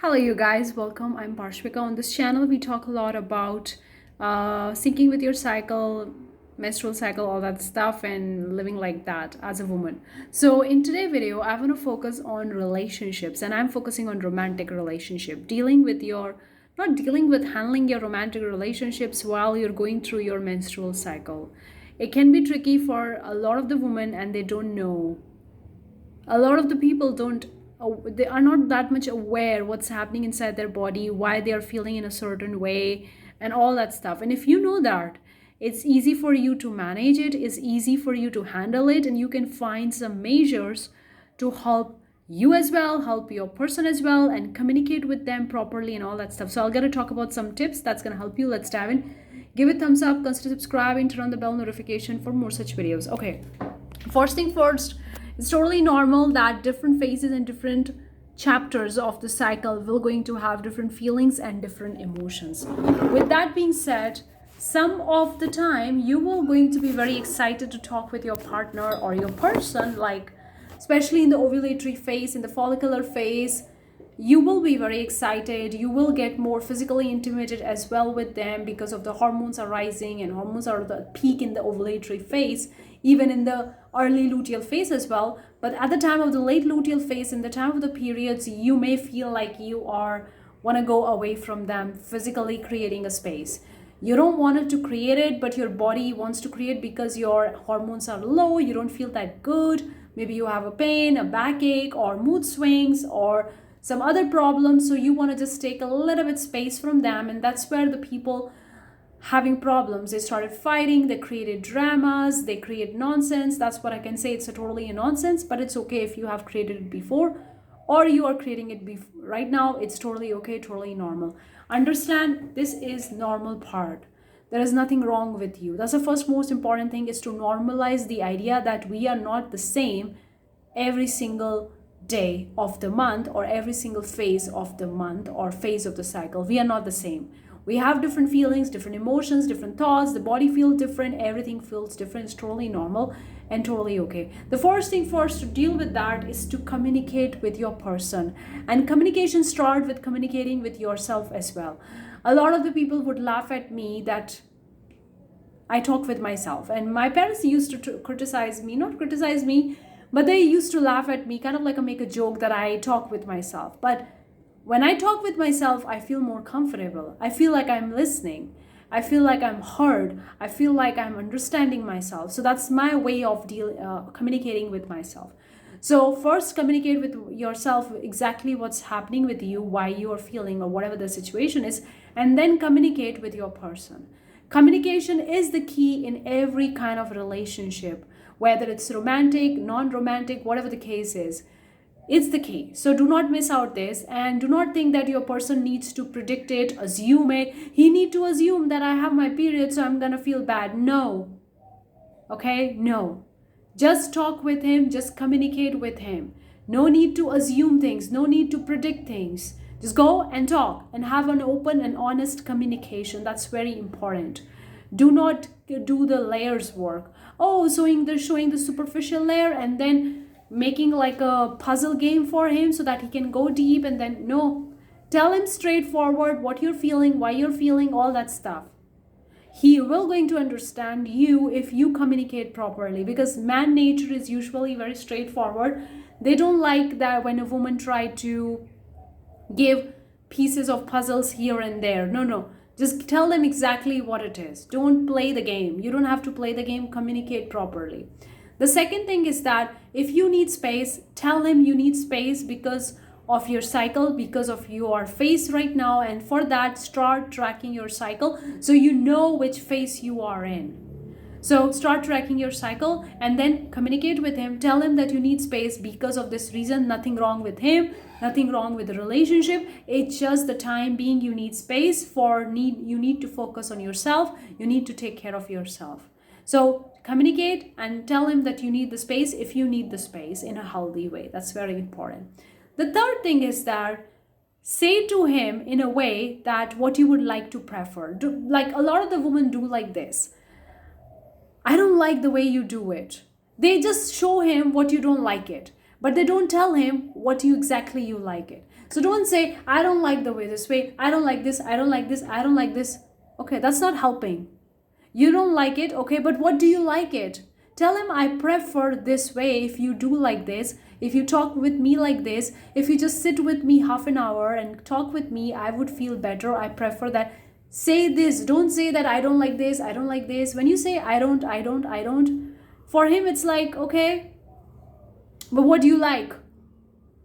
Hello, you guys. Welcome. I'm Parshvika. On this channel, we talk a lot about syncing with your cycle, menstrual cycle, all that stuff, and living like that as a woman. So, in today's video, I want to focus on relationships, and I'm focusing on romantic relationship, dealing with your not dealing with handling your romantic relationships while you're going through your menstrual cycle. It can be tricky for a lot of the women, and they don't know. A lot of the people don't they are not that much aware what's happening inside their body, why they are feeling in a certain way, and all that stuff. And if you know that, it's easy for you to manage it, it's easy for you to handle it, and you can find some measures to help you as well, help your person as well, and communicate with them properly and all that stuff. So I'm going to talk about some tips that's going to help you. Let's dive in. Give it thumbs up, consider subscribing, turn on the bell notification for more such videos. Okay, first thing first, it's totally normal that different phases and different chapters of the cycle will going to have different feelings and different emotions. With that being said, some of the time you will going to be very excited to talk with your partner or your person, like especially in the ovulatory phase, in the follicular phase. You will be very excited, you will get more physically intimated as well with them because of the hormones are rising, and hormones are the peak in the ovulatory phase, even in the early luteal phase as well. But at the time of the late luteal phase, in the time of the periods, you may feel like you are want to go away from them, physically creating a space. You don't want it to create it, but your body wants to create because your hormones are low, you don't feel that good. Maybe you have a pain, a backache, or mood swings, or some other problems, so you want to just take a little bit space from them. And that's where the people having problems, they started fighting, they created dramas, they create nonsense. That's what I can say. It's a totally a nonsense, but it's okay if you have created it before or you are creating it right now. It's totally okay, totally normal. Understand, this is normal part. There is nothing wrong with you. That's the first most important thing, is to normalize the idea that we are not the same every single day of the month or every single phase of the month or phase of the cycle. We are not the same. We have different feelings, different emotions, different thoughts. The body feels different, everything feels different. It's totally normal and totally okay. The first thing first to deal with that is to communicate with your person, and communication start with communicating with yourself as well. A lot of the people would laugh at me that I talk with myself, and my parents used to criticize me, not criticize me, but they used to laugh at me, kind of like make a joke that I talk with myself. But when I talk with myself, I feel more comfortable. I feel like I'm listening. I feel like I'm heard. I feel like I'm understanding myself. So that's my way of communicating with myself. So first, communicate with yourself exactly what's happening with you, why you are feeling, or whatever the situation is, and then communicate with your person. Communication is the key in every kind of relationship, whether it's romantic, non-romantic, whatever the case is. It's the key. So do not miss out this, and do not think that your person needs to predict it, assume it. He need to assume that I have my period, so I'm gonna feel bad. No. Okay? No. Just talk with him, just communicate with him. No need to assume things, no need to predict things. Just go and talk and have an open and honest communication. That's very important. Do not do the layers work. Oh, showing the superficial layer and then making like a puzzle game for him so that he can go deep, and then no. Tell him straightforward what you're feeling, why you're feeling, all that stuff. He will going to understand you if you communicate properly, because man nature is usually very straightforward. They don't like that when a woman try to give pieces of puzzles here and there. No, just tell them exactly what it is. Don't play the game. You don't have to play the game. Communicate properly. The second thing is that if you need space, tell him you need space because of your cycle, because of your phase right now, and for that, start tracking your cycle so you know which phase you are in. So start tracking your cycle and then communicate with him. Tell him that you need space because of this reason. Nothing wrong with him, nothing wrong with the relationship. It's just the time being you need space you need to focus on yourself. You need to take care of yourself. So communicate and tell him that you need the space if you need the space in a healthy way. That's very important. The third thing is that say to him in a way that what you would like to prefer. Like a lot of the women do like this. I don't like the way you do it. They just show him what you don't like it, but they don't tell him what you exactly you like it. So don't say, I don't like the way this way, I don't like this, I don't like this, I don't like this. Okay, that's not helping. You don't like it, okay, but what do you like it? Tell him, I prefer this way. If you do like this, if you talk with me like this, if you just sit with me half an hour and talk with me, I would feel better. I prefer that. Say this. Don't say that I don't like this, I don't like this. When you say I don't, for him it's like, okay, but what do you like?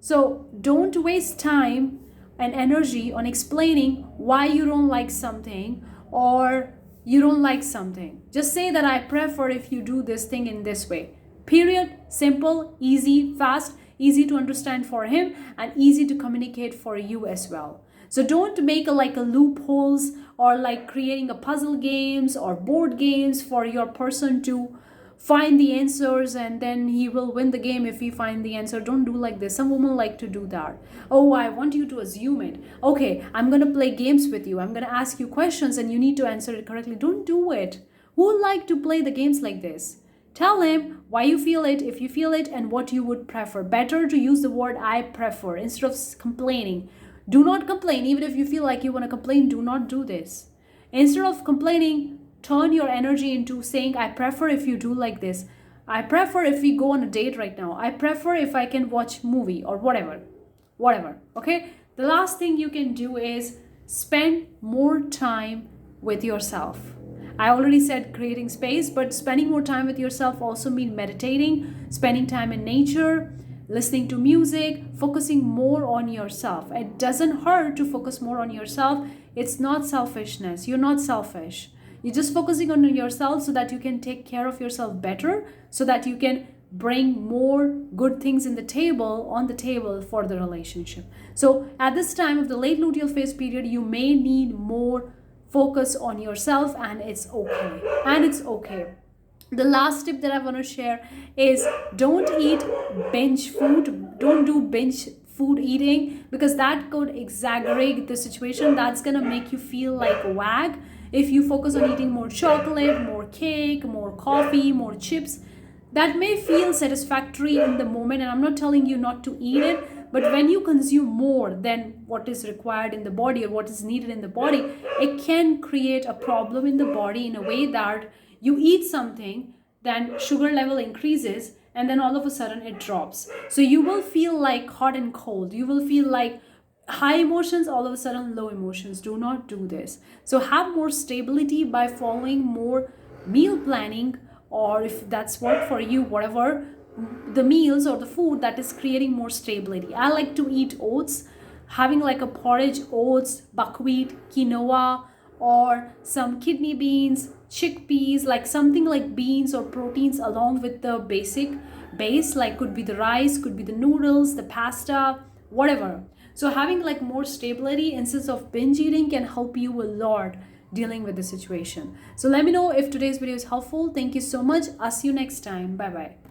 So don't waste time and energy on explaining why you don't like something or you don't like something. Just say that I prefer if you do this thing in this way. Period. Simple, easy, fast, easy to understand for him and easy to communicate for you as well. So don't make like a loopholes or like creating a puzzle games or board games for your person to find the answers and then he will win the game if he find the answer. Don't do like this. Some women like to do that. Oh, I want you to assume it. Okay, I'm gonna play games with you, I'm gonna ask you questions and you need to answer it correctly. Don't do it. Who like to play the games like this? Tell him why you feel it, if you feel it, and what you would prefer. Better to use the word I prefer instead of complaining. Do not complain. Even if you feel like you want to complain, do not do this. Instead of complaining, turn your energy into saying, I prefer if you do like this. I prefer if we go on a date right now. I prefer if I can watch movie or whatever. Whatever. Okay? The last thing you can do is spend more time with yourself. I already said creating space, but spending more time with yourself also means meditating, spending time in nature, listening to music, focusing more on yourself. It doesn't hurt to focus more on yourself. It's not selfishness. You're not selfish. You're just focusing on yourself so that you can take care of yourself better, so that you can bring more good things on the table for the relationship. So at this time of the late luteal phase period, you may need more focus on yourself, and it's okay. The last tip that I want to share is don't eat binge food. Don't do binge food eating, because that could exaggerate the situation. That's gonna make you feel like a wag. If you focus on eating more chocolate, more cake, more coffee, more chips, that may feel satisfactory in the moment, and I'm not telling you not to eat it, but when you consume more than what is required in the body or what is needed in the body, it can create a problem in the body in a way that you eat something, then sugar level increases, and then all of a sudden it drops. So you will feel like hot and cold. You will feel like high emotions, all of a sudden low emotions. Do not do this. So have more stability by following more meal planning, or if that's work for you, whatever the meals or the food that is creating more stability. I like to eat oats, having like a porridge, oats, buckwheat, quinoa, or some kidney beans, chickpeas, like something like beans or proteins along with the basic base, like could be the rice, could be the noodles, the pasta, whatever. So having like more stability instead of binge eating can help you a lot dealing with the situation. So let me know if today's video is helpful. Thank you so much. I'll see you next time. Bye bye.